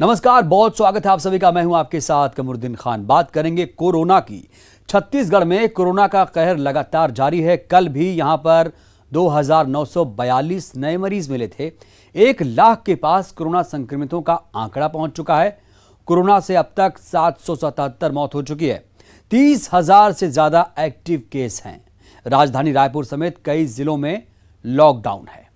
नमस्कार, बहुत स्वागत है आप सभी का। मैं हूं आपके साथ कमरुद्दीन खान। बात करेंगे कोरोना की। छत्तीसगढ़ में कोरोना का कहर लगातार जारी है। कल भी यहां पर 2942 नए मरीज मिले थे। 1 लाख के पास कोरोना संक्रमितों का आंकड़ा पहुंच चुका है। कोरोना से अब तक 777 मौत हो चुकी है। 30,000 से ज्यादा एक्टिव केस हैं। राजधानी रायपुर समेत कई जिलों में लॉकडाउन है।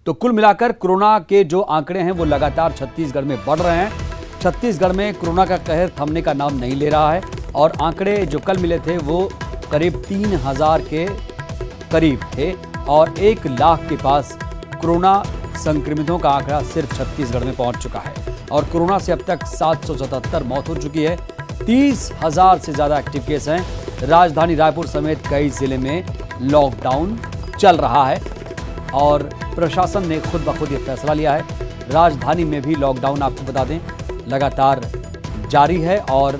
तो कुल मिलाकर कोरोना के जो आंकड़े हैं वो लगातार छत्तीसगढ़ में बढ़ रहे हैं। छत्तीसगढ़ में कोरोना का कहर थमने का नाम नहीं ले रहा है और आंकड़े जो कल मिले थे वो करीब 3,000 के करीब थे और 1 लाख के पास कोरोना संक्रमितों का आंकड़ा सिर्फ छत्तीसगढ़ में पहुंच चुका है और कोरोना से अब तक 777 मौत हो चुकी है। 30,000 से ज्यादा एक्टिव केस हैं। राजधानी रायपुर समेत कई जिले में लॉकडाउन चल रहा है और प्रशासन ने खुद ब खुद ये फैसला लिया है। राजधानी में भी लॉकडाउन आपको बता दें लगातार जारी है और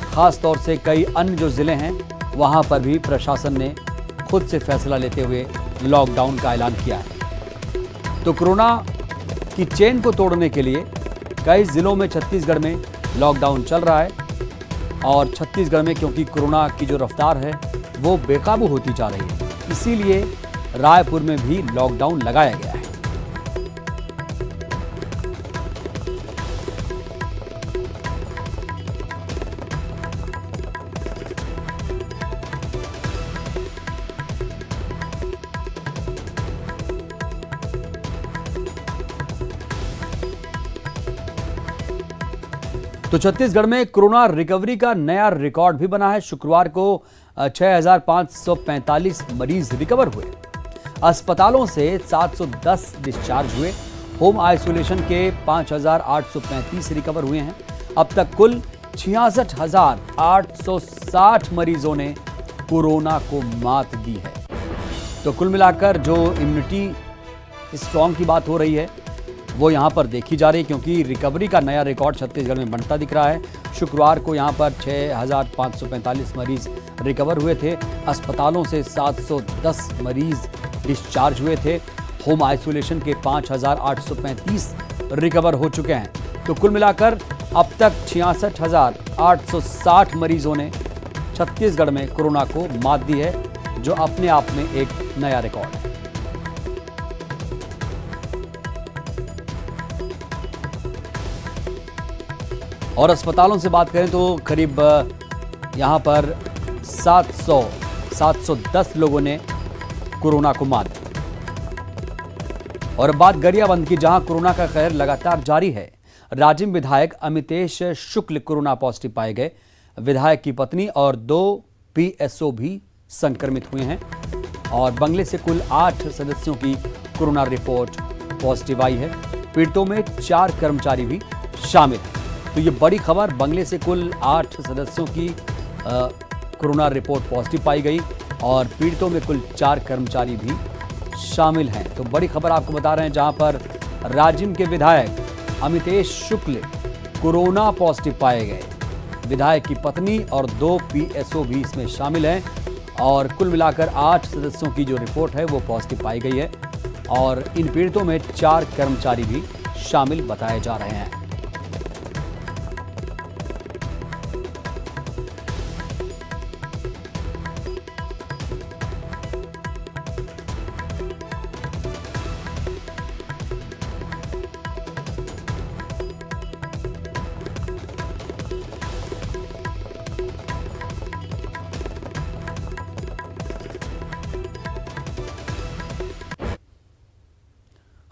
ख़ास तौर से कई अन्य जो ज़िले हैं वहाँ पर भी प्रशासन ने खुद से फैसला लेते हुए लॉकडाउन का ऐलान किया है। तो कोरोना की चेन को तोड़ने के लिए कई ज़िलों में छत्तीसगढ़ में लॉकडाउन चल रहा है और छत्तीसगढ़ में क्योंकि कोरोना की जो रफ्तार है वो बेकाबू होती जा रही है, इसीलिए रायपुर में भी लॉकडाउन लगाया गया है। तो छत्तीसगढ़ में कोरोना रिकवरी का नया रिकॉर्ड भी बना है। शुक्रवार को 6,545 मरीज रिकवर हुए। अस्पतालों से 710 डिस्चार्ज हुए। होम आइसोलेशन के 5,835 रिकवर हुए हैं। अब तक कुल 66,860 मरीजों ने कोरोना को मात दी है। तो कुल मिलाकर जो इम्यूनिटी स्ट्रॉन्ग की बात हो रही है वो यहाँ पर देखी जा रही है क्योंकि रिकवरी का नया रिकॉर्ड छत्तीसगढ़ में बनता दिख रहा है। शुक्रवार को यहाँ पर 6,545 मरीज रिकवर हुए थे। अस्पतालों से 710 मरीज डिस्चार्ज हुए थे। होम आइसोलेशन के 5,835 रिकवर हो चुके हैं। तो कुल मिलाकर अब तक 66,860 मरीजों ने छत्तीसगढ़ में कोरोना को मात दी है, जो अपने आप में एक नया रिकॉर्ड है। और अस्पतालों से बात करें तो करीब यहाँ पर 710 लोगों ने कोरोना को मात दी। और बात गरियाबंद की, जहां कोरोना का कहर लगातार जारी है। राजिम विधायक अमितेश शुक्ल कोरोना पॉजिटिव पाए गए। विधायक की पत्नी और 2 पीएसओ भी संक्रमित हुए हैं और बंगले से कुल 8 सदस्यों की कोरोना रिपोर्ट पॉजिटिव आई है। पीड़ितों में 4 कर्मचारी भी शामिल हैं। तो ये बड़ी खबर, बंगले से कुल 8 सदस्यों की कोरोना रिपोर्ट पॉजिटिव पाई गई और पीड़ितों में कुल 4 कर्मचारी भी शामिल हैं। तो बड़ी खबर आपको बता रहे हैं, जहां पर राजिम के विधायक अमितेश शुक्ल कोरोना पॉजिटिव पाए गए। विधायक की पत्नी और 2 पीएसओ भी इसमें शामिल हैं और कुल मिलाकर 8 सदस्यों की जो रिपोर्ट है वो पॉजिटिव पाई गई है और इन पीड़ितों में 4 कर्मचारी भी शामिल बताए जा रहे हैं।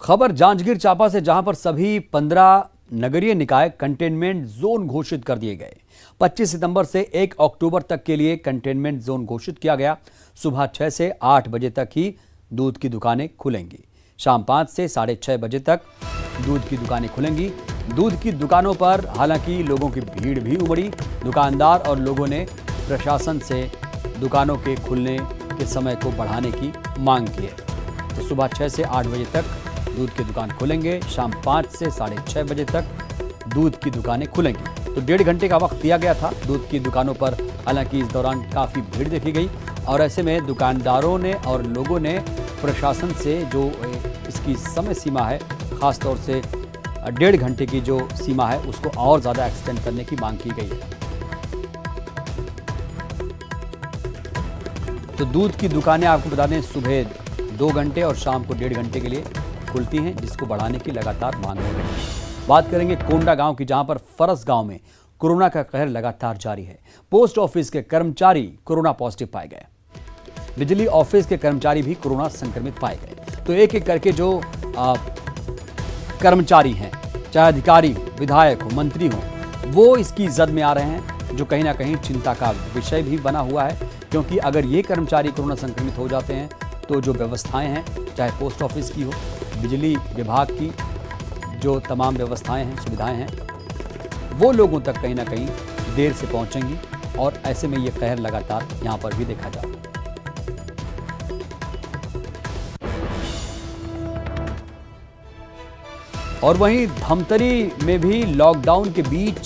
खबर जांजगीर चांपा से, जहां पर सभी 15 नगरीय निकाय कंटेनमेंट जोन घोषित कर दिए गए। 25 सितंबर से 1 अक्टूबर तक के लिए कंटेनमेंट जोन घोषित किया गया। सुबह 6 से 8 बजे तक ही दूध की दुकानें खुलेंगी। शाम 5 से 6:30 बजे तक दूध की दुकानें खुलेंगी। दूध की दुकानों पर हालांकि लोगों की भीड़ भी उमड़ी। दुकानदार और लोगों ने प्रशासन से दुकानों के खुलने के समय को बढ़ाने की मांग की है। तो सुबह 6 से 8 बजे तक दूध की दुकान खुलेंगे। शाम 5 से 6:30 बजे तक दूध की दुकानें खुलेंगी। तो 1.5 घंटे का वक्त दिया गया था दूध की दुकानों पर। हालांकि इस दौरान काफ़ी भीड़ देखी गई और ऐसे में दुकानदारों ने और लोगों ने प्रशासन से जो इसकी समय सीमा है, ख़ास तौर से 1.5 घंटे की जो सीमा है उसको और ज़्यादा एक्सटेंड करने की मांग की गई है। तो दूध की दुकानें आपको बता दें सुबह 2 घंटे और शाम को 1.5 घंटे के लिए खुलती हैं, जिसको बढ़ाने की लगातार मांग हो रही है। बात करेंगे कोंडा गांव की, जहां पर फरस गांव में कोरोना का कहर लगातार जारी है। पोस्ट ऑफिस के कर्मचारी कोरोना पॉजिटिव पाए गए, बिजली ऑफिस के कर्मचारी भी कोरोना संक्रमित पाए गए। तो एक एक करके जो कर्मचारी हैं, चाहे अधिकारी, विधायक हो, मंत्री हो, वो इसकी जद में आ रहे हैं, जो कहीं ना कहीं चिंता का विषय भी बना हुआ है। क्योंकि अगर ये कर्मचारी कोरोना संक्रमित हो जाते हैं तो जो व्यवस्थाएं हैं, चाहे पोस्ट ऑफिस की हो, बिजली विभाग की जो तमाम व्यवस्थाएं हैं, सुविधाएं हैं, वो लोगों तक कहीं ना कहीं देर से पहुंचेंगी और ऐसे में ये कहर लगातार यहां पर भी देखा जा रहा है। और वहीं धमतरी में भी लॉकडाउन के बीच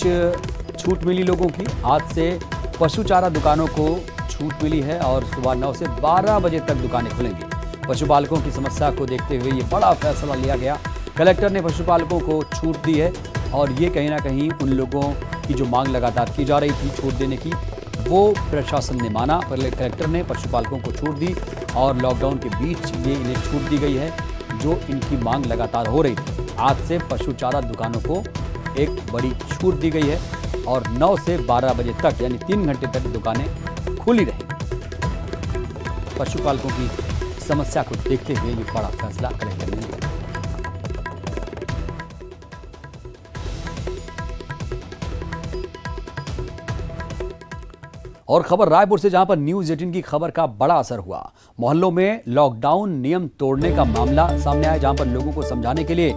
छूट मिली लोगों की। आज से पशु चारा दुकानों को छूट मिली है और सुबह 9 से 12 बजे तक दुकानें खुलेंगी। पशुपालकों की समस्या को देखते हुए ये बड़ा फैसला लिया गया। कलेक्टर ने पशुपालकों को छूट दी है और ये कहीं ना कहीं उन लोगों की जो मांग लगातार की जा रही थी छूट देने की, वो प्रशासन ने माना। पहले कलेक्टर ने पशुपालकों को छूट दी और लॉकडाउन के बीच ये इन्हें छूट दी गई है जो इनकी मांग लगातार हो रही थी। आज से पशु चारा दुकानों को एक बड़ी छूट दी गई है और 9 से 12 बजे तक यानी 3 घंटे तक दुकानें खुली रहेंगी। पशुपालकों की समस्या को देखते हुए ये बड़ा फैसला कलेक्टर ने लिया। और खबर रायपुर से, जहां पर न्यूज़ 18 की खबर का बड़ा असर हुआ। मोहल्लों में लॉकडाउन नियम तोड़ने का मामला सामने आया, जहां पर लोगों को समझाने के लिए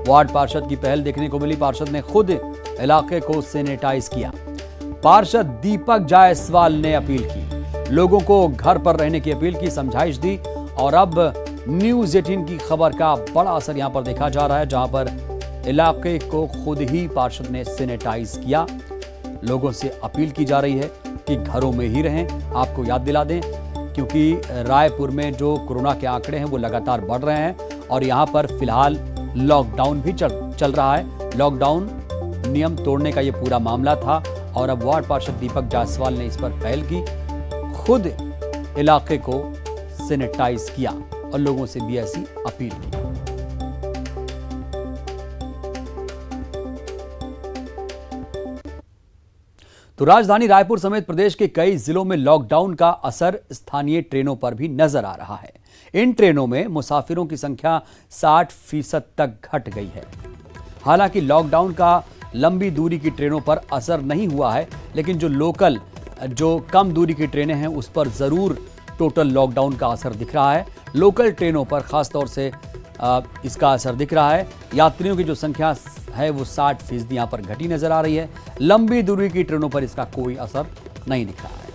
वार्ड पार्षद की पहल देखने को मिली। पार्षद ने खुद इलाके को सैनिटाइज किया। पार्षद दीपक जायसवाल ने अपील की, लोगों को घर पर रहने की अपील की, समझाइश दी। और अब न्यूज़ 18 की खबर का बड़ा असर यहां पर देखा जा रहा है, जहां पर इलाके को खुद ही पार्षद ने सैनिटाइज किया। लोगों से अपील की जा रही है कि घरों में ही रहें। आपको याद दिला दें, क्योंकि रायपुर में जो कोरोना के आंकड़े हैं वो लगातार बढ़ रहे हैं और यहाँ पर फिलहाल लॉकडाउन भी चल रहा है। लॉकडाउन नियम तोड़ने का ये पूरा मामला था और अब वार्ड पार्षद दीपक जायसवाल ने इस पर पहल की, खुद इलाके को सैनिटाइज किया और लोगों से भी ऐसी अपील की। तो राजधानी रायपुर समेत प्रदेश के कई जिलों में लॉकडाउन का असर स्थानीय ट्रेनों पर भी नजर आ रहा है। इन ट्रेनों में मुसाफिरों की संख्या 60% तक घट गई है। हालांकि लॉकडाउन का लंबी दूरी की ट्रेनों पर असर नहीं हुआ है, लेकिन जो कम दूरी की ट्रेनें हैं उस पर जरूर टोटल लॉकडाउन का असर दिख रहा है। लोकल ट्रेनों पर खासतौर से इसका असर दिख रहा है। यात्रियों की जो संख्या है वो 60% यहाँ पर घटी नजर आ रही है। लंबी दूरी की ट्रेनों पर इसका कोई असर नहीं दिख रहा है।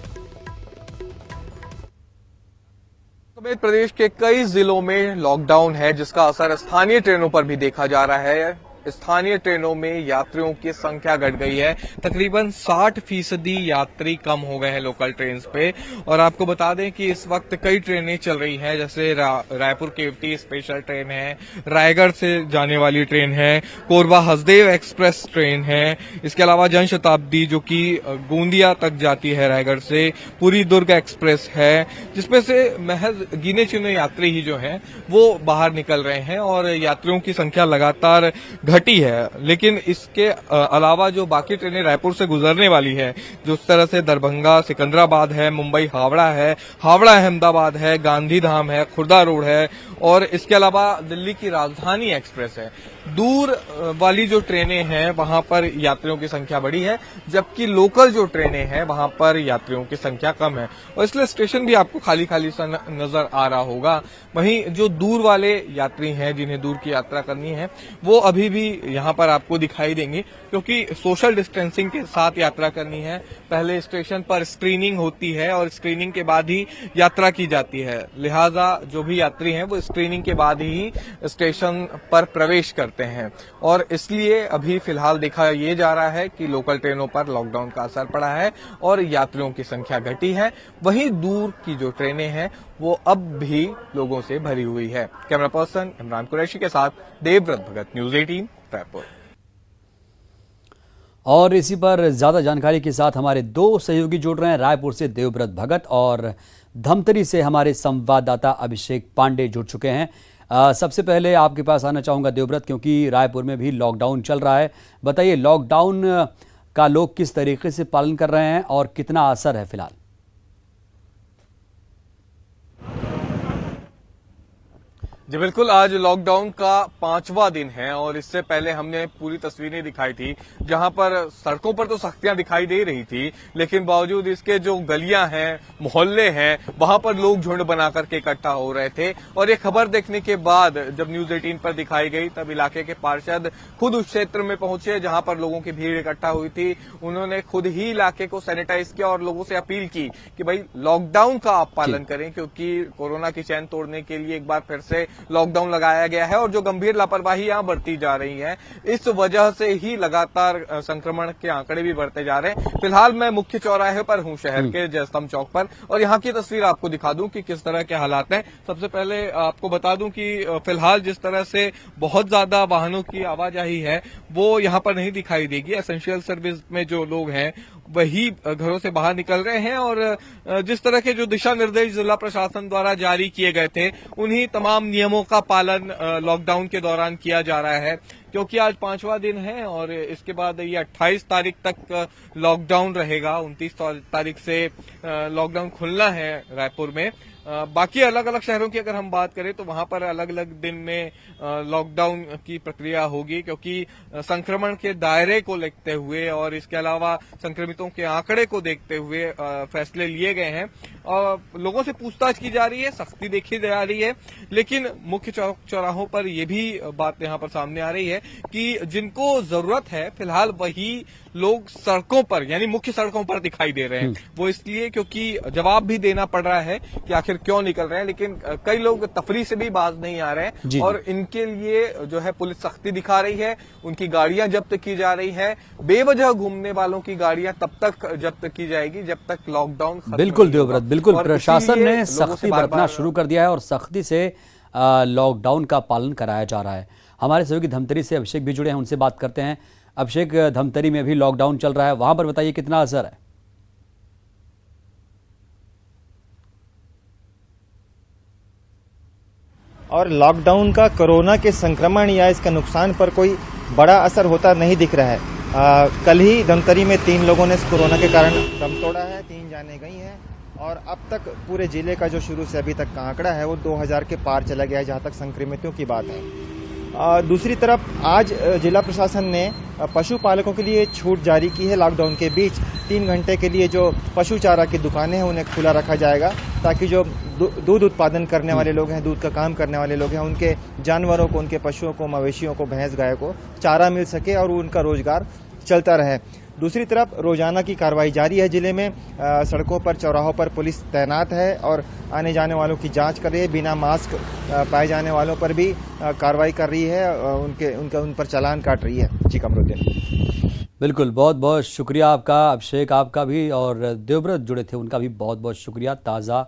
समेत प्रदेश के कई जिलों में लॉकडाउन है, जिसका असर स्थानीय ट्रेनों पर भी देखा जा रहा है। स्थानीय ट्रेनों में यात्रियों की संख्या घट गई है। तकरीबन 60% यात्री कम हो गए हैं लोकल ट्रेन पे। और आपको बता दें कि इस वक्त कई ट्रेनें चल रही हैं, जैसे रायपुर केवटी स्पेशल ट्रेन है, रायगढ़ से जाने वाली ट्रेन है, कोरबा हसदेव एक्सप्रेस ट्रेन है, इसके अलावा जनशताब्दी जो कि गोंदिया तक जाती है रायगढ़ से, पूरी दुर्ग एक्सप्रेस है, जिसमें से महज गिने चुने यात्री ही जो हैं वो बाहर निकल रहे हैं और यात्रियों की संख्या लगातार घटी है। लेकिन इसके अलावा जो बाकी ट्रेनें रायपुर से गुजरने वाली है, जो उस तरह से दरभंगा सिकंदराबाद है, मुंबई हावड़ा है, हावड़ा अहमदाबाद है, गांधीधाम है, खुर्दा रोड है और इसके अलावा दिल्ली की राजधानी एक्सप्रेस है। दूर वाली जो ट्रेनें हैं वहां पर यात्रियों की संख्या बढ़ी है, जबकि लोकल जो ट्रेनें हैं वहां पर यात्रियों की संख्या कम है और इसलिए स्टेशन भी आपको खाली खाली सा नजर आ रहा होगा। वहीं जो दूर वाले यात्री हैं, जिन्हें दूर की यात्रा करनी है, वो अभी भी यहाँ पर आपको दिखाई देंगे, क्योंकि सोशल डिस्टेंसिंग के साथ यात्रा करनी है। पहले स्टेशन पर स्क्रीनिंग होती है और स्क्रीनिंग के बाद ही यात्रा की जाती है। लिहाजा जो भी यात्री हैं वो स्क्रीनिंग के बाद ही स्टेशन पर प्रवेश करते हैं और इसलिए अभी फिलहाल देखा ये जा रहा है कि लोकल ट्रेनों पर लॉकडाउन का असर पड़ा है और यात्रियों की संख्या घटी है। वहीं दूर की जो ट्रेनें हैं वो अब भी लोगों से भरी हुई है। कैमरा पर्सन इमरान कुरैशी के साथ देवव्रत भगत, न्यूज 18 रायपुर। और इसी पर ज्यादा जानकारी के साथ हमारे दो सहयोगी जुड़ रहे हैं। रायपुर से देवव्रत भगत और धमतरी से हमारे संवाददाता अभिषेक पांडे जुड़ चुके हैं। सबसे पहले आपके पास आना चाहूंगा देवव्रत, क्योंकि रायपुर में भी लॉकडाउन चल रहा है। बताइए, लॉकडाउन का लोग किस तरीके से पालन कर रहे हैं और कितना असर है फिलहाल? जी बिल्कुल, आज लॉकडाउन का 5वां दिन है और इससे पहले हमने पूरी तस्वीरें दिखाई थी जहां पर सड़कों पर तो सख्तियां दिखाई दे रही थी, लेकिन बावजूद इसके जो गलियां हैं, मोहल्ले हैं, वहां पर लोग झुंड बना करके इकट्ठा हो रहे थे। और ये खबर देखने के बाद जब न्यूज 18 पर दिखाई गई तब इलाके के पार्षद खुद उस क्षेत्र में पहुंचे जहां पर लोगों की भीड़ इकट्ठा हुई थी। उन्होंने खुद ही इलाके को सैनिटाइज किया और लोगों से अपील की कि भाई लॉकडाउन का आप पालन करें, क्योंकि कोरोना की चैन तोड़ने के लिए एक बार फिर से लॉकडाउन लगाया गया है और जो गंभीर लापरवाही यहां बरती जा रही है, इस वजह से ही लगातार संक्रमण के आंकड़े भी बढ़ते जा रहे हैं। फिलहाल मैं मुख्य चौराहे पर हूं शहर के, जयस्तंभ चौक पर, और यहां की तस्वीर आपको दिखा दूं कि किस तरह के हालात हैं। सबसे पहले आपको बता दूं कि फिलहाल जिस तरह से बहुत ज्यादा वाहनों की आवाजाही है वो यहां पर नहीं दिखाई देगी। एसेंशियल सर्विस में जो लोग हैं वही घरों से बाहर निकल रहे हैं और जिस तरह के जो दिशा निर्देश जिला प्रशासन द्वारा जारी किए गए थे उन्हीं तमाम नियमों का पालन लॉकडाउन के दौरान किया जा रहा है, क्योंकि आज 5वां दिन है और इसके बाद ये 28 तारीख तक लॉकडाउन रहेगा। 29 तारीख से लॉकडाउन खुलना है रायपुर में। बाकी अलग अलग शहरों की अगर हम बात करें तो वहां पर अलग अलग दिन में लॉकडाउन की प्रक्रिया होगी, क्योंकि संक्रमण के दायरे को देखते हुए और इसके अलावा संक्रमितों के आंकड़े को देखते हुए फैसले लिए गए हैं। और लोगों से पूछताछ की जा रही है, सख्ती देखी जा रही है, लेकिन मुख्य चौराहों पर यह भी बात यहां पर सामने आ रही है कि जिनको जरूरत है फिलहाल वही लोग सड़कों पर, यानी मुख्य सड़कों पर दिखाई दे रहे हैं। वो इसलिए क्योंकि जवाब भी देना पड़ रहा है कि आखिर क्यों निकल रहे हैं, लेकिन कई लोग तफरी से भी बाज नहीं आ रहे हैं और इनके लिए जो है पुलिस सख्ती दिखा रही है। उनकी गाड़ियां जब्त की जा रही है। बेवजह घूमने वालों की गाड़ियां तब तक जब्त की जाएगी जब तक लॉकडाउन खत्म। बिल्कुल देवव्रत, बिल्कुल प्रशासन ने सख्ती बरतना शुरू कर दिया है और सख्ती से लॉकडाउन का पालन कराया जा रहा है। हमारे सहयोगी धमतरी से अभिषेक भी जुड़े हैं, उनसे बात करते हैं। अभिषेक, धमतरी में भी लॉकडाउन चल रहा है, वहां पर बताइए कितना असर है? और लॉकडाउन का कोरोना के संक्रमण या इसका नुकसान पर कोई बड़ा असर होता नहीं दिख रहा है। कल ही धमतरी में 3 लोगों ने कोरोना के कारण दम तोड़ा है, 3 जानें गई हैं और अब तक पूरे जिले का जो शुरू से अभी तक का आंकड़ा है वो 2000 के पार चला गया है जहां तक संक्रमितों की बात है। दूसरी तरफ आज जिला प्रशासन ने पशुपालकों के लिए छूट जारी की है। लॉकडाउन के बीच 3 घंटे के लिए जो पशु चारा की दुकानें हैं उन्हें खुला रखा जाएगा, ताकि जो दूध उत्पादन करने वाले लोग हैं, दूध का काम करने वाले लोग हैं, उनके जानवरों को, उनके पशुओं को, मवेशियों को, भैंस गाय को चारा मिल सके और उनका रोजगार चलता रहे। दूसरी तरफ रोजाना की कार्रवाई जारी है जिले में। सड़कों पर, चौराहों पर पुलिस तैनात है और आने जाने वालों की जांच कर रही है। बिना मास्क पाए जाने वालों पर भी कार्रवाई कर रही है, उन पर चालान काट रही है। जी कमरुद्दीन। बिल्कुल, बहुत बहुत शुक्रिया आपका अभिषेक, आपका भी, और देवव्रत जुड़े थे उनका भी बहुत बहुत शुक्रिया ताज़ा